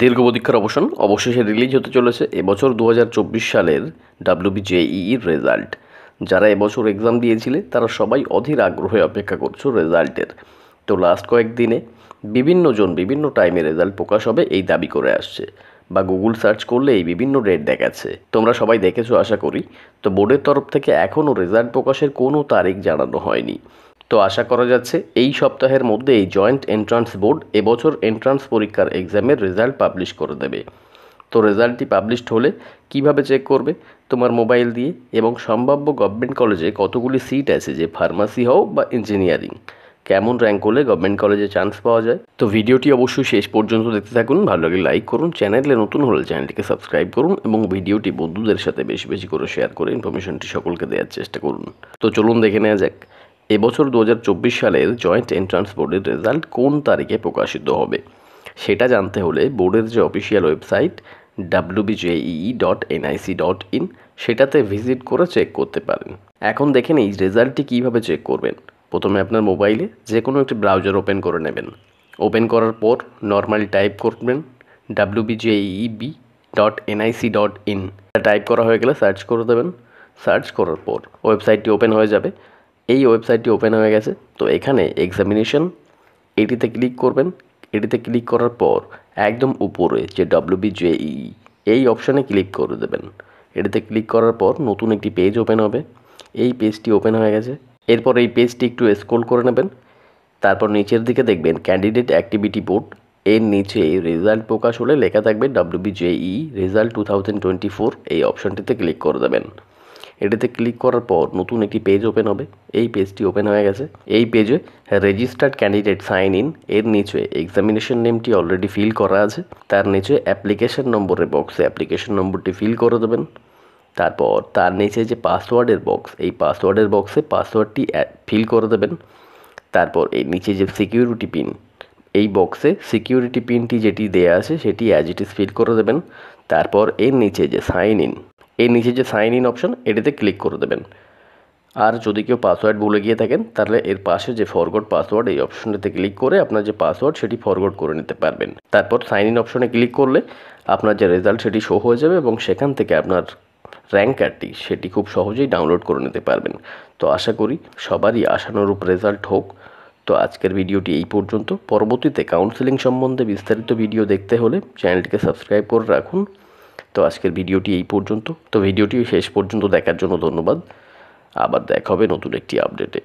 দীর্ঘ প্রতীক্ষার অবসান অবশেষে রিলিজ হতে চলেছে এবছর 2024 সালের WBJEE রেজাল্ট। যারা এবছর এক্সাম দিয়েছিলে তারা সবাই অধীর আগ্রহে অপেক্ষা করছো রেজাল্টের। তো লাস্ট কয়েকদিনে বিভিন্ন টাইমে রেজাল্ট প্রকাশ হবে এই দাবি করে আসছে, বা গুগল সার্চ করলে এই বিভিন্ন ডেট দেখাচ্ছে। তোমরা সবাই দেখেছো আশা করি। তো বোর্ডের তরফ থেকে এখনও রেজাল্ট প্রকাশের কোনো তারিখ জানানো হয়নি। তো আশা করা যাচ্ছে এই সপ্তাহের মধ্যে এই জয়েন্ট এন্ট্রান্স বোর্ড এবছর এন্ট্রান্স পরীক্ষার এক্সামের রেজাল্ট পাবলিশ করে দেবে। তো রেজাল্টটি পাবলিশড হলে কিভাবে চেক করবে? তোমার মোবাইল দিয়ে, এবং সম্ভাব্য গভর্নমেন্ট কলেজে কতগুলি সিট আছে, যে ফার্মাসি হোক বা ইঞ্জিনিয়ারিং, কেমন র্যাঙ্ক হলে গভর্নমেন্ট কলেজে চান্স পাওয়া যায়। তো ভিডিওটি অবশ্যই শেষ পর্যন্ত দেখতে থাকুন। ভালো লাগলে লাইক করুন, চ্যানেলে নতুন হলে চ্যানেলটিকে সাবস্ক্রাইব করুন এবং ভিডিওটি বন্ধুদের সাথে বেশি বেশি করে শেয়ার করে ইনফরমেশনটি সকলকে দেওয়ার চেষ্টা করুন। তো চলুন দেখে নেওয়া যাক এবছর 2024 সালের জয়েন্ট এন্ট্রান্স বোর্ডের রেজাল্ট কোন তারিখে প্রকাশিত হবে। সেটা জানতে হলে বোর্ডের যে অফিসিয়াল ওয়েবসাইট wbje.nic.in সেটাতে ভিজিট করে চেক করতে পারেন। এখন দেখেন এই রেজাল্টটি কীভাবে চেক করবেন। প্রথমে আপনার মোবাইলে যে কোনো একটি ব্রাউজার ওপেন করে নেবেন। ওপেন করার পর নর্মালি টাইপ করবেন wbje.nic.in। টাইপ করা হয়ে গেলে সার্চ করে দেবেন। সার্চ করার পর ওয়েবসাইটটি ওপেন হয়ে যাবে। এই ওয়েবসাইটটি ওপেন হয়ে গেছে। তো এখানে এক্সামিনেশন এটিতে ক্লিক করবেন। এটিতে ক্লিক করার পর একদম উপরে যে WBJEE এই অপশানে ক্লিক করে দেবেন। এটিতে ক্লিক করার পর নতুন একটি পেজ ওপেন হবে। এই পেজটি ওপেন হয়ে গেছে। এরপর এই পেজটি একটু স্ক্রল করে নেবেন। তারপর নিচের দিকে দেখবেন ক্যান্ডিডেট অ্যাক্টিভিটি বোর্ড। এর নিচে রেজাল্ট প্রকাশ হলে লেখা থাকবে WBJEE রেজাল্ট 2024। এই অপশানটিতে ক্লিক করে দেবেন। এটিতে ক্লিক করার পর নতুন একটি পেজ ওপেন হবে। এই পেজটি ওপেন হয়ে গেছে। এই পেজে রেজিস্টার্ড ক্যান্ডিডেট সাইন ইন এর নিচে এক্সামিনেশন নেমটি অলরেডি ফিল করা আছে। তার নিচে অ্যাপ্লিকেশন নম্বরের বক্সে অ্যাপ্লিকেশন নম্বরটি ফিল করে দেবেন। তারপর তার নিচে যে পাসওয়ার্ডের বক্স, এই পাসওয়ার্ডের বক্সে পাসওয়ার্ডটি ফিল করে দেবেন। তারপর এই নিচে যে সিকিউরিটি পিন, এই বক্সে সিকিউরিটি পিনটি যেটি দেয়া আছে সেটি অ্যাজ ইট ইজ ফিল করে দেবেন। তারপর এর নিচে যে সাইন ইন, এর নিচে যে সাইন ইন অপশন এটিতে ক্লিক করে দেবেন। আর যদি কেউ পাসওয়ার্ড ভুলে গিয়ে থাকেন তাহলে এর পাশে যে ফরগট পাসওয়ার্ড এই অপশনটিতে ক্লিক করে আপনার যে পাসওয়ার্ড সেটি ফরগট করে নিতে পারবেন। তারপর সাইন ইন অপশনে ক্লিক করলে আপনার যে রেজাল্ট সেটি শো হয়ে যাবে এবং সেখান থেকে আপনার র্যাঙ্ক কার্ডটি সেটি খুব সহজেই ডাউনলোড করে নিতে পারবেন। তো আশা করি সবারই আশানুরূপ রেজাল্ট হোক। তো আজকের ভিডিওটি এই পর্যন্ত। পরবর্তীতে কাউন্সেলিং সম্বন্ধে বিস্তারিত ভিডিও দেখতে হলে চ্যানেলটিকে সাবস্ক্রাইব করে রাখুন। তো আজকের ভিডিওটি এই পর্যন্ত। তো ভিডিওটি শেষ পর্যন্ত দেখার জন্য ধন্যবাদ। আবার দেখা হবে নতুন একটি আপডেটে।